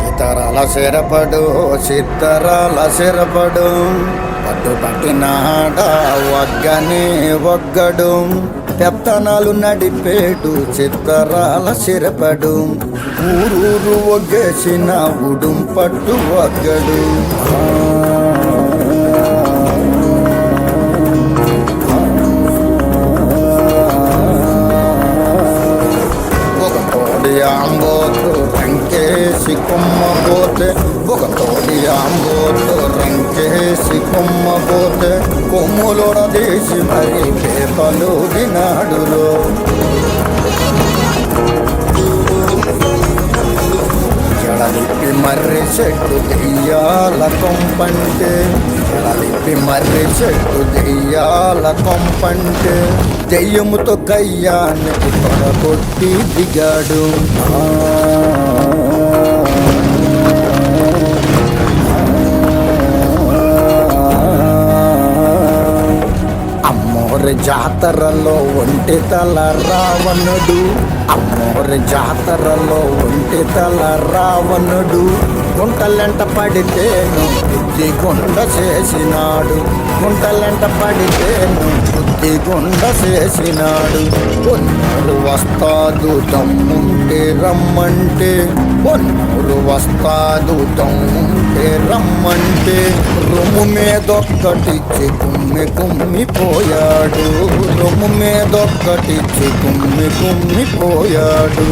ఇతరాల సిరపడు సిద్ధరాల సిరపడు పట్టు పట్టినాడ ఒగ్గనే ఒగ్గడు పెత్తనాలు నడిపేడు చిత్తరాల సిరపడు ఊరూరు ఒగ్గేసిన ఉడుం పట్టు ఒగ్గడు ఆంబోతు రంకేసి కొమ్మబోతే ఒక తోడి ఆంబోతు రంకేసి కొమ్మబోతే కొమ్ములోడదీసి మరి పేపలు దినాడులో జడలిప్పి మర్రి చెట్టు దెయ్యాల కొంపంటే జడలిప్పి మర్రి చెట్టు దెయ్యాల కొంపంటే దెయ్యముతో కయ్యానికి కొట్టి దిగాడు అమ్మోరి జాతరలో ఒంటి తల రావణుడు అమ్మోరి జాతరలో ఒంటి తల రావణుడు గుంటలెంట పడితేను బుద్ధి గుండ చేసినాడు గుంటలెంట పడితేను బుద్ధి గుండ చేసినాడు కొన్నూరు వస్తాదు దమ్ముంటే రమ్మంటే కొన్నూరు వస్తాదు దమ్ముంటే రమ్మంటే రొమ్ము మీదొక్కటిచ్చి కుమ్మి కుమ్మిపోయాడు రొమ్ము మీదొక్కటిచ్చి కుమ్మి కుమ్మిపోయాడు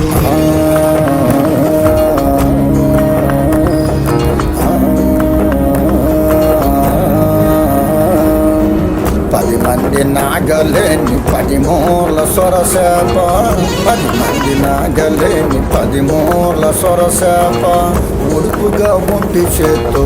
పది మంది నాగలేని 10 మూల సొరసేప 10 మంది నాగలేని 10 మూల సొరసేప ఉడుపుగా ఒంటి చేత్తో